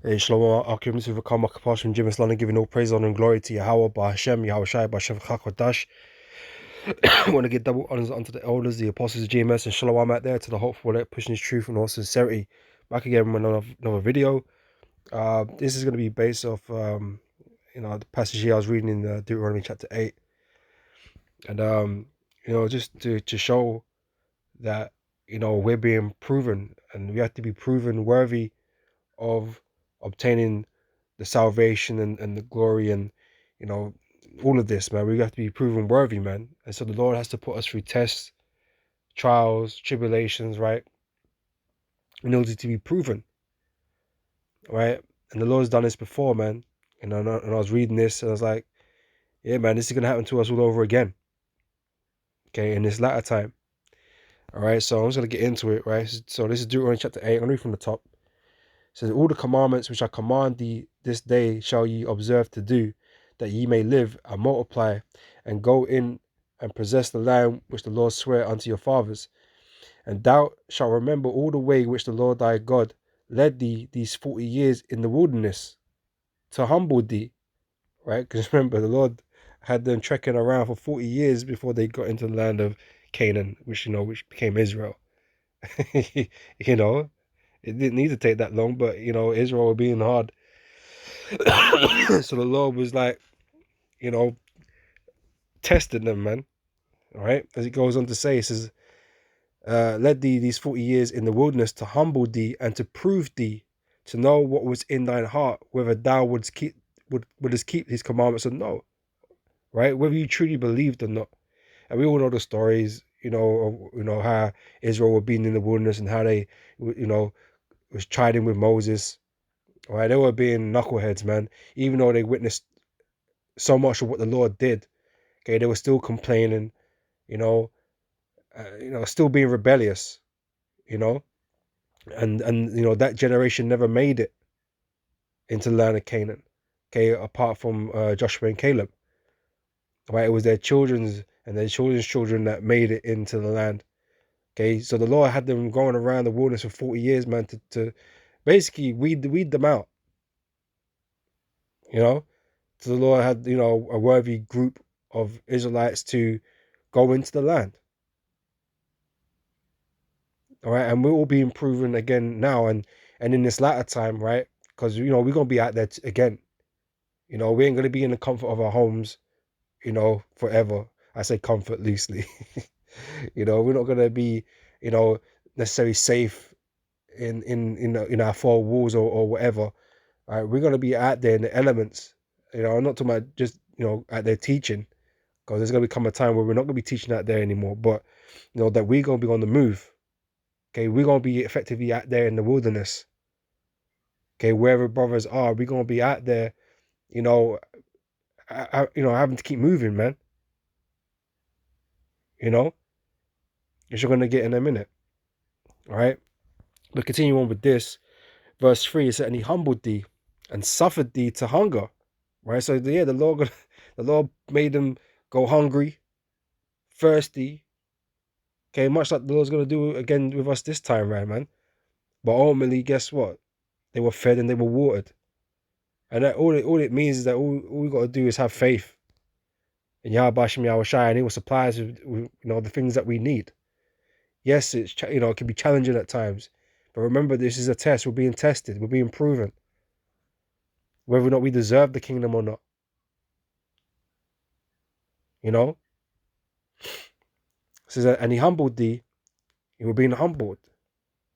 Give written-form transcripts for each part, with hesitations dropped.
Hey, Shlomo, our community will come apart from Jim London, giving all praise, honor, and glory to Yahweh, Bahashem, Yahweh Shai, Bahashem Chakwadash. I want to give double honors unto the elders, the apostles of GMS, and Shalom out there to the hopeful that pushing his truth and all sincerity. Back again with another video. This is going to be based off, the passage here I was reading in Deuteronomy chapter 8. And, just to show that, we're being proven and we have to be proven worthy of obtaining the salvation and the glory and all of this, man. We have to be proven worthy, man. And so the Lord has to put us through tests, trials, tribulations, right, in order to be proven, right? And the Lord's done this before, man. And I was reading this and I was like, yeah, man, this is gonna happen to us all over again, okay, in this latter time. All right, so I'm just gonna get into it, right? So this is Deuteronomy chapter 8. I'm gonna read from the top. It says, all the commandments which I command thee this day shall ye observe to do, that ye may live and multiply, and go in and possess the land which the Lord sware unto your fathers. And thou shalt remember all the way which the Lord thy God led thee these 40 years in the wilderness, to humble thee, right? Because remember, the Lord had them trekking around for 40 years before they got into the land of Canaan, which became Israel. you know, it didn't need to take that long, but Israel were being hard. So the Lord was like, testing them, man. All right. As it goes on to say, it says, led thee these 40 years in the wilderness to humble thee and to prove thee, to know what was in thine heart, whether thou wouldst keep his commandments or no, right? Whether you truly believed or not. And we all know the stories, how Israel were being in the wilderness and how they, was chiding with Moses, right? They were being knuckleheads, man. Even though they witnessed so much of what the Lord did, okay, they were still complaining, you know, still being rebellious, you know, and that generation never made it into the land of Canaan, okay, apart from Joshua and Caleb, right? It was their children's children that made it into the land, okay. So the Lord had them going around the wilderness for 40 years, man, to basically weed them out, you know. So the Lord had, a worthy group of Israelites to go into the land. All right, and we're all being proven again now, and in this latter time, right? Because we're gonna be out there again. We ain't gonna be in the comfort of our homes, forever. I say comfort loosely. We're not gonna be, you know, necessarily safe in our four walls or whatever. All right, we're gonna be out there in the elements. I'm not talking about just out there teaching, because there's gonna become a time where we're not gonna be teaching out there anymore. But that we're gonna be on the move. Okay, we're gonna be effectively out there in the wilderness. Okay, wherever brothers are, we're gonna be out there, you know, having to keep moving, man. Which you're gonna get in a minute. All right, but continue on with this. Verse 3 is that, and he humbled thee and suffered thee to hunger. Right, so yeah, the Lord made them go hungry, thirsty. Okay, much like the Lord's gonna do again with us this time, right, man. But ultimately, guess what? They were fed and they were watered. And that all it means is that all we got to do is have faith in Yahweh Shem Yahweh Shai, and He will supply us with the things that we need. Yes, it can be challenging at times, but remember, this is a test. We're being tested. We're being proven whether or not we deserve the kingdom or not. It says, and He humbled thee. You were being humbled.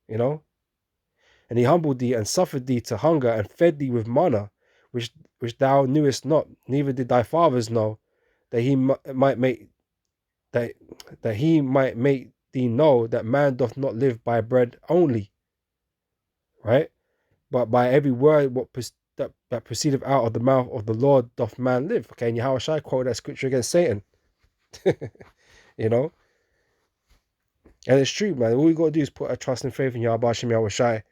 And He humbled thee and suffered thee to hunger and fed thee with manna, which thou knewest not, neither did thy fathers know, that He might make that He might make thee know that man doth not live by bread only, right? But by every word that proceedeth out of the mouth of the Lord doth man live. Okay, and Yahweh Shai quote that scripture against Satan. you know, and it's true, man. All we gotta do is put our trust and faith in Yahweh Shem Yahweh Shai.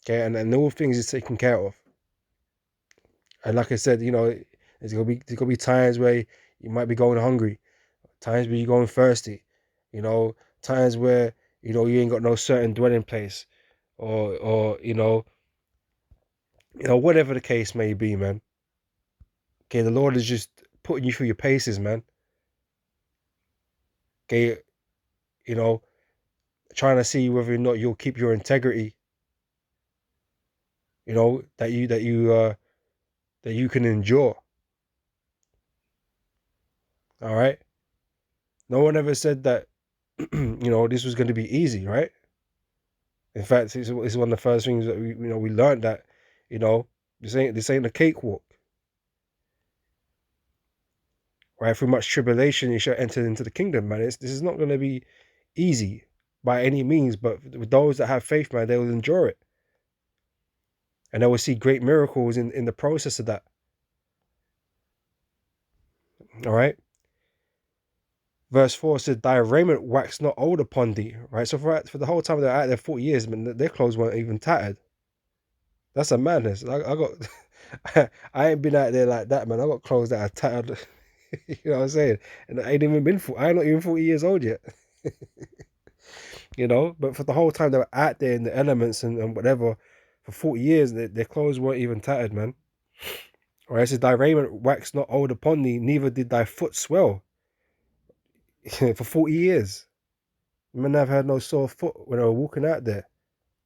Okay, and all things is taken care of. And like I said, there's gonna be times where you might be going hungry, times where you're going thirsty, times where you ain't got no certain dwelling place, or You know, whatever the case may be, man. Okay, the Lord is just putting you through your paces, man. Okay, you know, trying to see whether or not you'll keep your integrity. You know, that you can endure. All right. No one ever said that you know this was going to be easy, right? In fact, it's one of the first things that we learned that you know this ain't a cakewalk, right? Through much tribulation, you shall enter into the kingdom, man. This is not going to be easy by any means, but with those that have faith, man, they will endure it, and they will see great miracles in the process of that. All right. Verse 4 says, "Thy raiment waxed not old upon thee." Right. So for the whole time they're out there 40 years, man, their clothes weren't even tattered. That's a madness. I got, I ain't been out there like that, man. I got clothes that are tattered. You know what I'm saying? And I ain't even been I'm not even 40 years old yet. You know, but for the whole time they were out there in the elements and whatever, for 40 years, their clothes weren't even tattered, man. Or it says, "Thy raiment waxed not old upon thee, neither did thy foot swell." For 40 years. Men have had no sore foot when they were walking out there.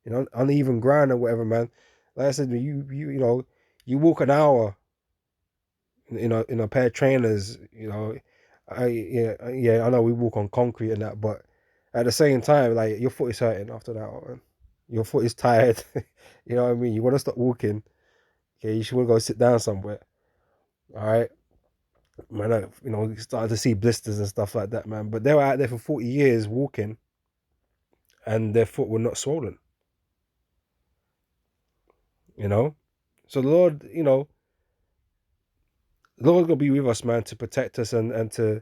You know, uneven ground or whatever, man. Like I said, you know, you walk an hour in a pair of trainers, you know. Yeah, I know we walk on concrete and that, but at the same time, like your foot is hurting after that, man. Your foot is tired. You know what I mean? You want to stop walking. Okay, you should want to go sit down somewhere. All right, man. You know, you started to see blisters and stuff like that, man. But they were out there for 40 years walking, and their foot were not swollen. You know, so the Lord, the Lord's gonna be with us, man, to protect us and to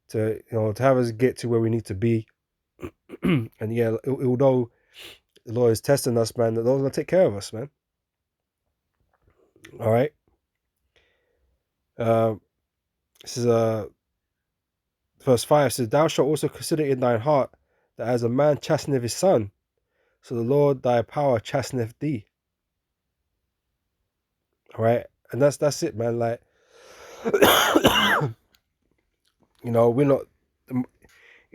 to have us get to where we need to be. And yeah, although the Lord is testing us, man, the Lord's gonna take care of us, man. All right. Uh, this is verse 5 says, "Thou shalt also consider in thine heart that as a man chasteneth his son, so the Lord thy power chasteneth thee." All right, and that's it, man. Like, we're not,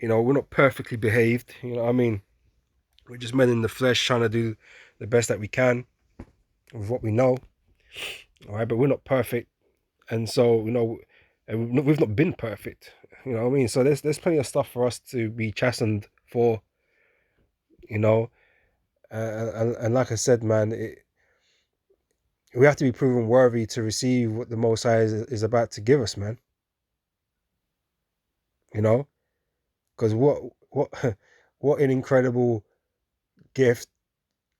we're not perfectly behaved. You know what I mean? We're just men in the flesh trying to do the best that we can with what we know. All right, but we're not perfect, and so and we've not been perfect. You know what I mean? So there's plenty of stuff for us to be chastened for. You know, and like I said, man, we have to be proven worthy to receive what the Most High is about to give us, man. You know, because what what an incredible gift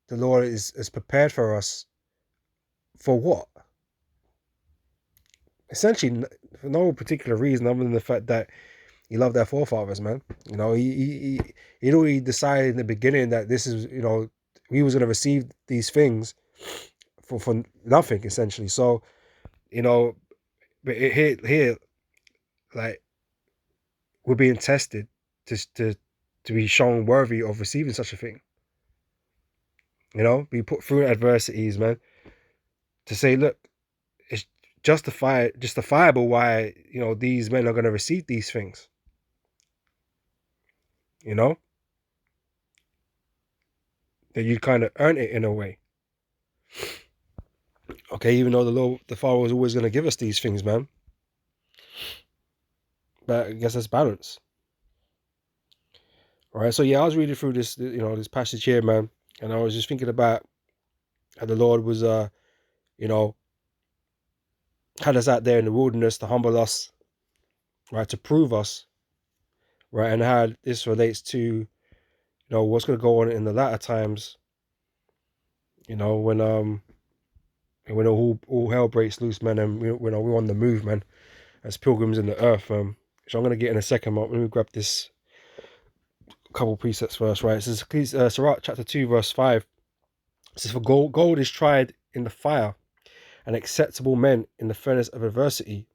the Lord is prepared for us. For what? Essentially, for no particular reason other than the fact that he loved our forefathers, man. You know, he'd already decided in the beginning that this is, we was going to receive these things for nothing, essentially. So, you know, but here, like, we're being tested to be shown worthy of receiving such a thing. You know, be put through adversities, man, to say, look, it's justifiable why these men are going to receive these things. You know, that you kind of earn it in a way. Okay, even though the Father was always going to give us these things, man. But I guess that's balance. All right. So yeah, I was reading through this, this passage here, man, and I was just thinking about how the Lord was, you know, had us out there in the wilderness to humble us, right, to prove us, right, and how this relates to, what's going to go on in the latter times, when all hell breaks loose, man, and we're on the move, man, as pilgrims in the earth, which I'm going to get in a second. Let me grab this couple precepts first, right? It says, Sirach chapter 2, verse 5. It says, "For gold is tried in the fire, and acceptable men in the furnace of adversity."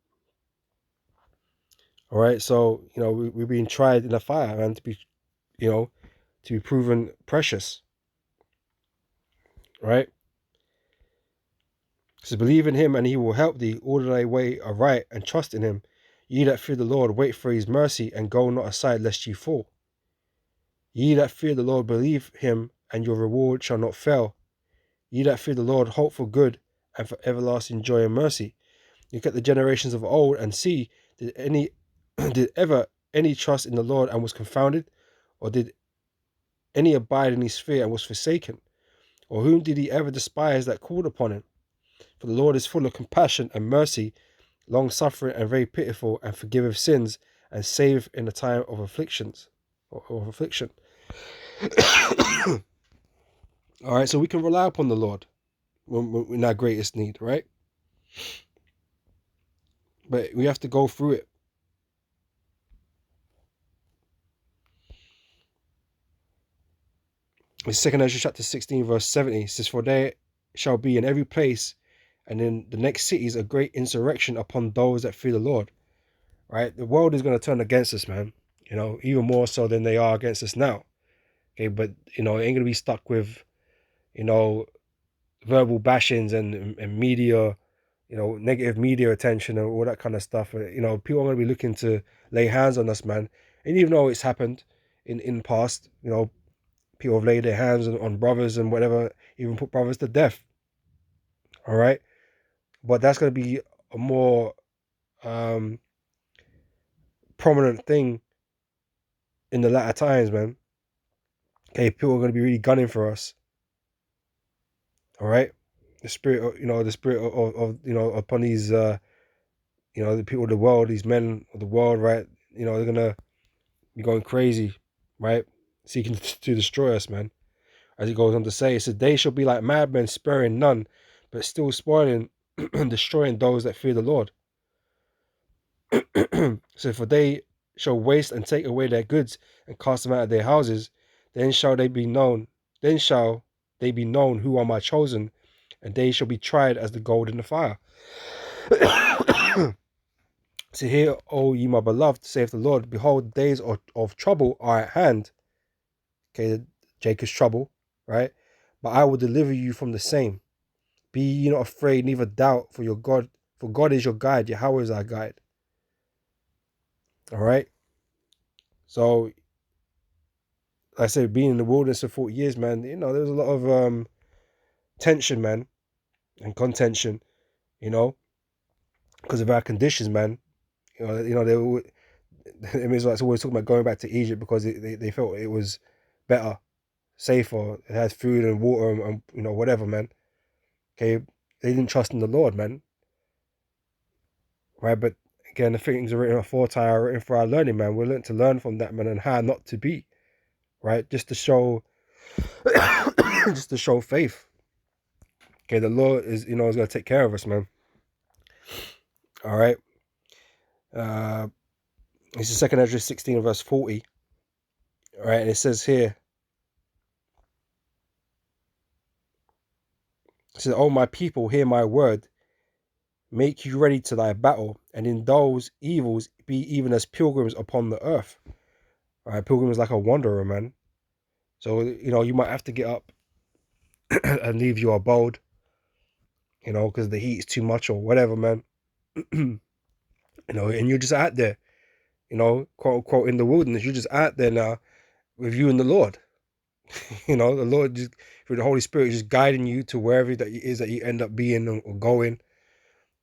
All right, so we're being tried in the fire, and to be proven precious, right? So believe in him, and he will help thee all thy way aright, and trust in him. Ye that fear the Lord, wait for his mercy, and go not aside lest ye fall. Ye that fear the Lord, believe him, and your reward shall not fail. Ye that fear the Lord, hope for good, and for everlasting joy and mercy. Look at the generations of old, and see, did ever any trust in the Lord and was confounded? Or did any abide in his fear and was forsaken? Or whom did he ever despise that called upon him? For the Lord is full of compassion and mercy, long suffering and very pitiful, and forgiveth sins, and saveth in the time of afflictions or affliction. All right, so we can rely upon the Lord when in our greatest need, right? But we have to go through it. In 2 Ezra chapter 16, verse 70, it says, for there shall be in every place and in the next cities a great insurrection upon those that fear the Lord. Right? The world is going to turn against us, man. You know, even more so than they are against us now. Okay, but you know, it ain't gonna be stuck with, you know, verbal bashings and media, you know, negative media attention and all that kind of stuff. You know, people are gonna be looking to lay hands on us, man. And even though it's happened in the past, you know, people have laid their hands on brothers and whatever, even put brothers to death. All right, but that's gonna be a more prominent thing in the latter times, man. Okay, people are gonna be really gunning for us. All right, the spirit, the spirit of upon these, the people of the world, these men of the world, right? You know, they're gonna be going crazy, right? Seeking to destroy us, man. As he goes on to say, it says, they shall be like madmen, sparing none, but still spoiling and destroying those that fear the Lord. So for they shall waste and take away their goods and cast them out of their houses, then shall they be known. Then shall they be known who are my chosen, and they shall be tried as the gold in the fire. So hear, O ye my beloved, saith the Lord, behold, days of trouble are at hand. Okay, Jacob's trouble, right? But I will deliver you from the same. Be ye not afraid, neither doubt, for God is your guide, Yahweh is our guide. All right. So, like I said, being in the wilderness for 40 years, man, you know, there was a lot of tension, man, and contention, you know, because of our conditions, man. They were, the Israelites always talking about going back to Egypt because they felt it was better, safer, it had food and water and you know, whatever, man. Okay, they didn't trust in the Lord, man. Right, but again, the things are written aforetime are written for our learning, man. We're learned to learn from that, man, and how not to be, right? Just to show, just to show faith. Okay, the Lord is going to take care of us, man. All right. This is 2 Ezra 16 verse 40. All right, and it says here, it says, "O my people, hear my word. Make you ready to thy battle, and in those evils be even as pilgrims upon the earth." All right, pilgrim is like a wanderer, man. So you might have to get up and leave your abode, because the heat is too much or whatever, man. And you're just out there, quote unquote, in the wilderness. You're just out there now with you and the Lord. The Lord just through the Holy Spirit just guiding you to wherever that it is that you end up being or going.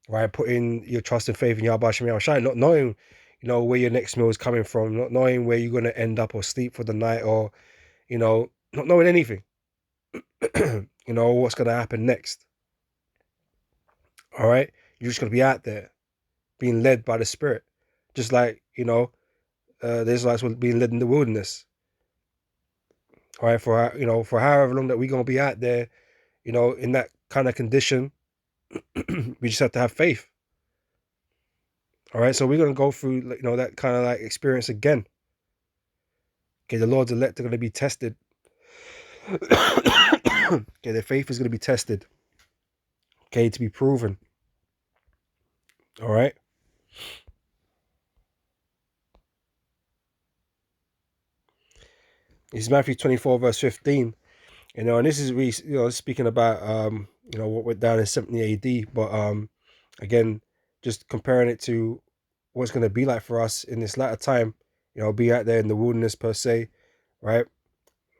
Right, putting your trust and faith in Yahweh Shem Yahushai, not knowing, where your next meal is coming from, not knowing where you're gonna end up or sleep for the night, or not knowing anything. What's gonna happen next. All right, you're just gonna be out there, being led by the Spirit, just like the Israelites were being led in the wilderness. All right, for however long that we're gonna be out there, in that kind of condition, we just have to have faith. All right, so we're gonna go through, that kind of like experience again. Okay, the Lord's elect are gonna be tested. Okay, their faith is gonna be tested. Okay, to be proven. All right. This is Matthew 24 verse 15. And this is really, speaking about you know, what went down in 70 AD. But again, just comparing it to what's going to be like for us in this latter time, you know, be out there in the wilderness per se, right?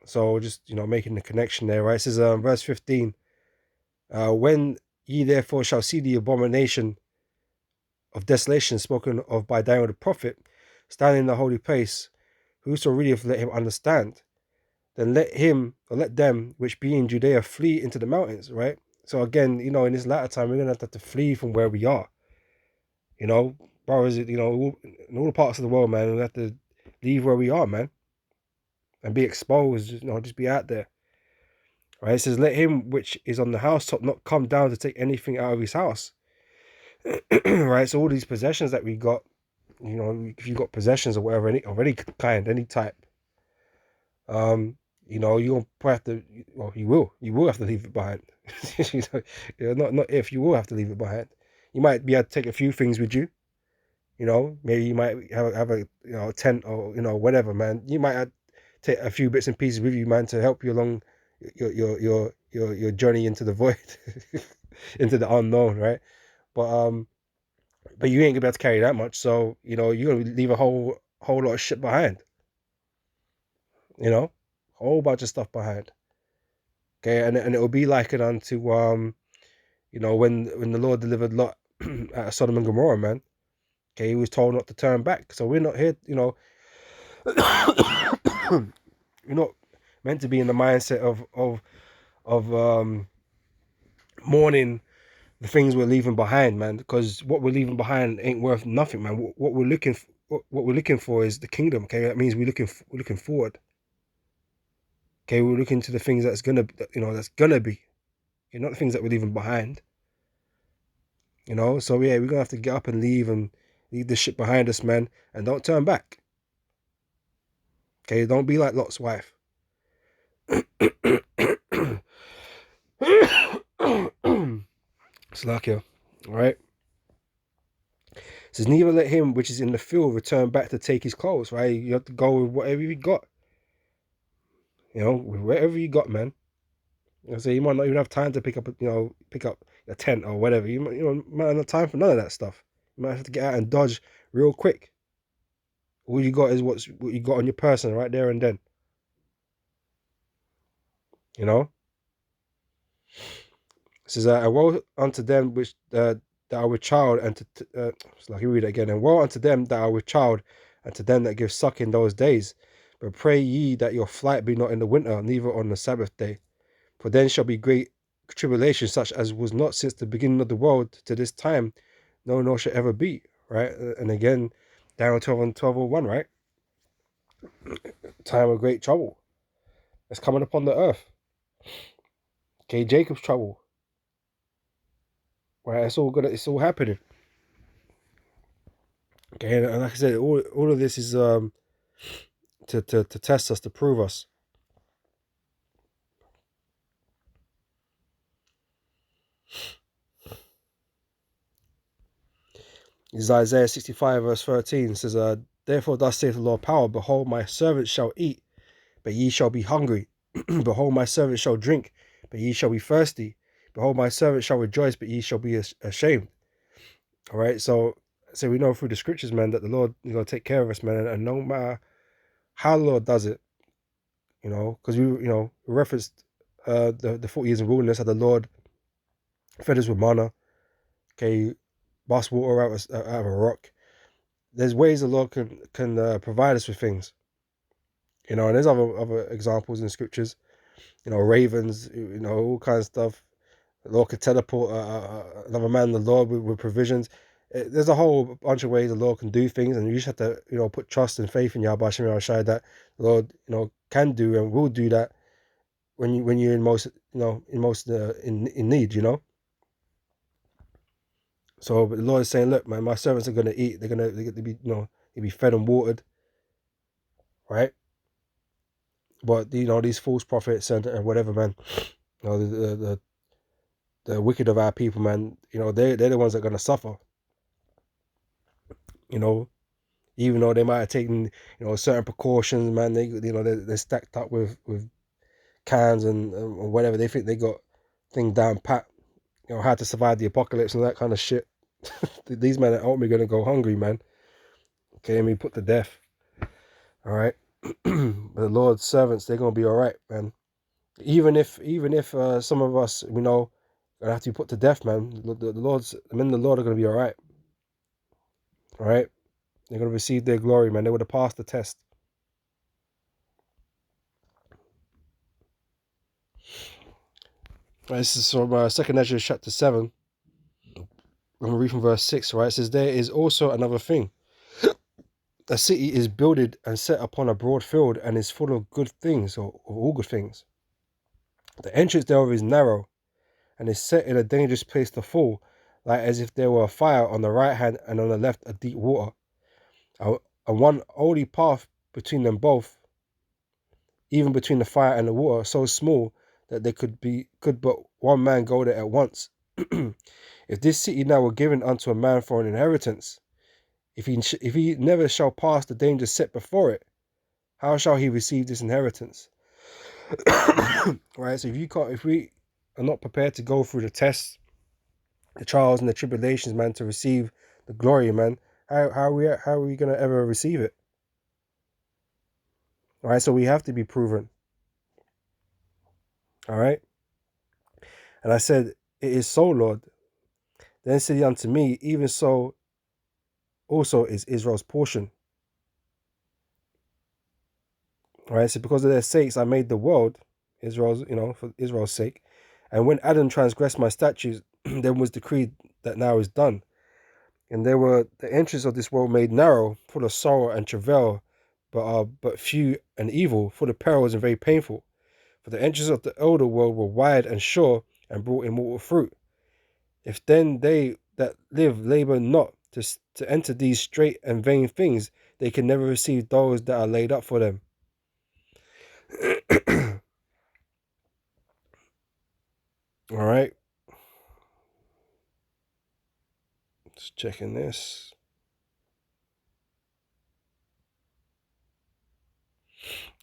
So just, you know, making the connection there, right? It says verse 15, when ye therefore shall see the abomination of desolation spoken of by Daniel the prophet, standing in the holy place, whoso readeth, let him understand. Then let him, or let them which be in Judea flee into the mountains, right? So again, you know, in this latter time, we're going to have to flee from where we are. You know, brothers, you know, in all the parts of the world, man, we have to leave where we are, man, and be exposed, you know, just be out there. Right? It says, let him which is on the housetop not come down to take anything out of his house. Right? So all these possessions that we got, you know, if you got possessions or whatever, of any kind, any type, you know, you'll have to, well, you will have to leave it behind. You know, not if, you will have to leave it behind. You might be able to take a few things with you. You know, maybe you might have a, you know, tent or, you know, whatever, man. You might take a few bits and pieces with you, man, to help you along your journey into the void, into the unknown, right? But you ain't gonna be able to carry that much, so you know you're gonna leave a whole lot of shit behind. You know, a whole bunch of stuff behind. Okay, and it'll be like it unto you know, when the Lord delivered Lot out of Sodom and Gomorrah, man. Okay, he was told not to turn back. So we're not here, you know, we're not meant to be in the mindset of mourning the things we're leaving behind, man. Because what we're leaving behind ain't worth nothing, man. What we're looking what we're looking for is the kingdom. Okay, that means we're looking forward. Okay, we're looking to the things that's gonna, you know, that's gonna be. Okay, not the things that we're leaving behind. You know, so yeah, we're gonna have to get up and leave this shit behind us, man, and don't turn back. Okay, don't be like Lot's wife. Slakia, all right. It says, neither let him which is in the field return back to take his clothes, right? You have to go with whatever you got. You know, with whatever you got, man. I say you might not even have time to pick up a tent or whatever. Might not have time for none of that stuff. You might have to get out and dodge real quick. All you got is what you got on your person right there and then. You know. It says, and woe unto them which that are with child, and so like you read it again. And woe unto them that are with child, and to them that give suck in those days. But pray ye that your flight be not in the winter, neither on the Sabbath day. For then shall be great tribulation, such as was not since the beginning of the world to this time, no, nor shall ever be. Right? And again, Daniel 12 and 12:1, right? Time of great trouble. It's coming upon the earth. Okay, Jacob's trouble. Right? It's all happening. Okay, and like I said, all of this is to test us, to prove us. This is Isaiah 65 verse 13. It says, therefore thus saith the Lord power, behold, my servants shall eat, but ye shall be hungry. Behold, my servants shall drink, but ye shall be thirsty. Behold, my servants shall rejoice, but ye shall be ashamed. All right, so we know through the scriptures, man, that the Lord is going to take care of us, man, and no matter how the Lord does it, you know, because we referenced the 40 years in wilderness, how the Lord fed us with manna, okay, bust water out of a rock. There's ways the Lord can provide us with things, you know, and there's other examples in scriptures, you know, ravens, you know, all kinds of stuff. The Lord could teleport another man, the Lord, with provisions. There's a whole bunch of ways the Lord can do things, and you just have to, you know, put trust and faith in Yahweh Shem Shai that the Lord, you know, can do and will do that when you're in most, you know, in need, you know. So but the Lord is saying, look, man, my servants are gonna eat. They're gonna be, you know, they'll be fed and watered, right? But you know, these false prophets and whatever, man, you know, the wicked of our people, man, you know, they're the ones that are gonna suffer. You know, even though they might have taken, you know, certain precautions, man, they're stacked up with cans and whatever. They think they got things down pat. you know, how to survive the apocalypse and that kind of shit. These men are ultimately gonna go hungry, man. Okay, and be put to death. All right, but the Lord's servants, they're gonna be all right, man. Even if some of us, we know, gonna have to be put to death, man. The men of the Lord are gonna be all right. All right, they're gonna receive their glory, man. They would have passed the test. Right, this is from 2 Ezra chapter 7. I'm going to read from verse 6, right? It says, there is also another thing. A city is builded and set upon a broad field and is full of good things, or of all good things. The entrance thereof is narrow and is set in a dangerous place to fall, like as if there were a fire on the right hand and on the left a deep water. And one only path between them both, even between the fire and the water, so small that there could but one man go there at once. If this city now were given unto a man for an inheritance, if he never shall pass the danger set before it, how shall he receive this inheritance? Right. So if we are not prepared to go through the tests, the trials and the tribulations, man, to receive the glory, man, how are we gonna ever receive it? All right. So we have to be proven. All right. And I said, it is so, Lord. Then said he unto me, even so also is Israel's portion. All right. So because of their sakes, I made the world, Israel's, for Israel's sake. And when Adam transgressed my statutes, then was decreed that now is done. And there were the entrance of this world made narrow, full of sorrow and travail, but few and evil, full of perils and very painful. For the entrance of the elder world were wide and sure, and brought immortal fruit. If then they that live labor not to enter these straight and vain things, they can never receive those that are laid up for them. All right. Just checking this.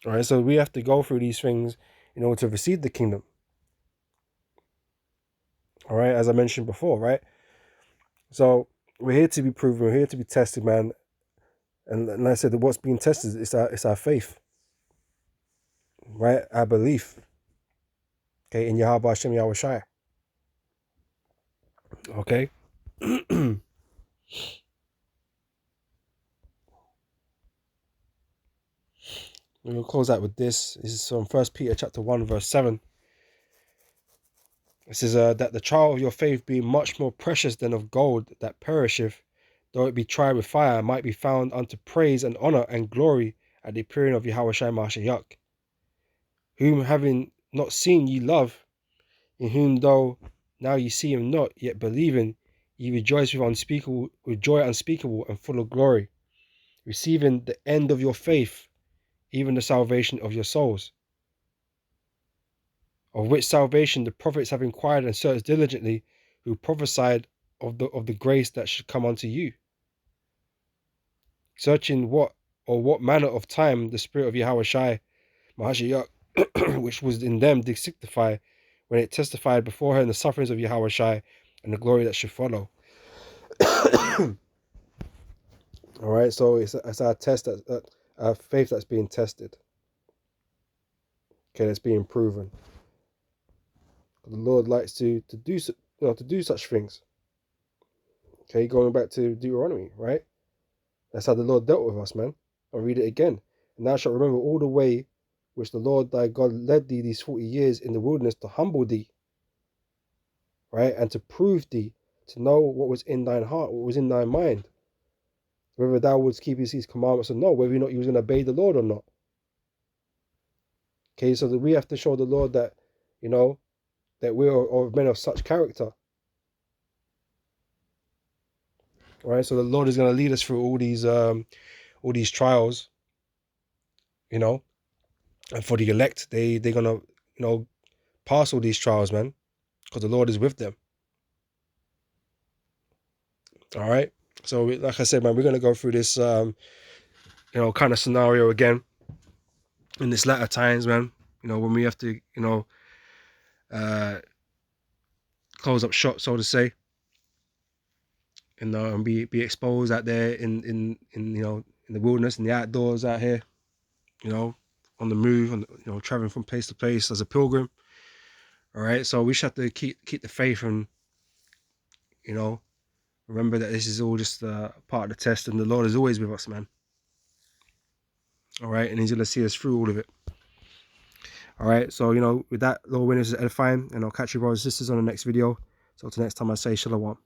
All right. So we have to go through these things in order to receive the kingdom. All right. As I mentioned before, right? So we're here to be proven. We're here to be tested, man. And like I said, what's being tested is our faith, right? Our belief. Okay, in Yahweh Hashem Yahweh Shai. Okay. We'll close out with this. This is from 1 Peter chapter 1, verse 7. It says that the trial of your faith being much more precious than of gold that perisheth, though it be tried with fire, might be found unto praise and honor and glory at the appearing of Yahweh Shai Mashiach, whom having not seen ye love, in whom though now ye see him not, yet believing, ye rejoice with joy unspeakable and full of glory, receiving the end of your faith, even the salvation of your souls. Of which salvation the prophets have inquired and searched diligently, who prophesied of the grace that should come unto you, searching what manner of time the spirit of Yahweh Shai Mahashiach, which was in them, did signify when it testified before her in the sufferings of Yahweh Shai and the glory that should follow. All right, so it's our test, our faith that's being tested. Okay, that's being proven. The Lord likes to do such things. Okay, going back to Deuteronomy, right? That's how the Lord dealt with us, man. I'll read it again. And thou shalt remember all the way which the Lord thy God led thee these 40 years in the wilderness to humble thee, right? And to prove thee, to know what was in thine heart, what was in thy mind, whether thou wouldst keep his commandments or not, whether or not you was going to obey the Lord or not. Okay, so that we have to show the Lord that, that we are men of such character. All right, so the Lord is going to lead us through all these trials, and for the elect, they're gonna, pass all these trials, man, because the Lord is with them. All right, so like I said, man, we're gonna go through this, kind of scenario again in this latter times, man. When we have to, close up shop, so to say, and be exposed out there in you know, in the wilderness, in the outdoors out here, you know, on the move, on, you know, traveling from place to place as a pilgrim. All right, so we just have to keep the faith, and, you know, remember that this is all just part of the test, and the Lord is always with us, man. All right, and He's gonna see us through all of it. All right, so, you know, with that, Lord willing, this is edifying, and I'll catch you brothers and sisters on the next video. So till next time, I say shalom.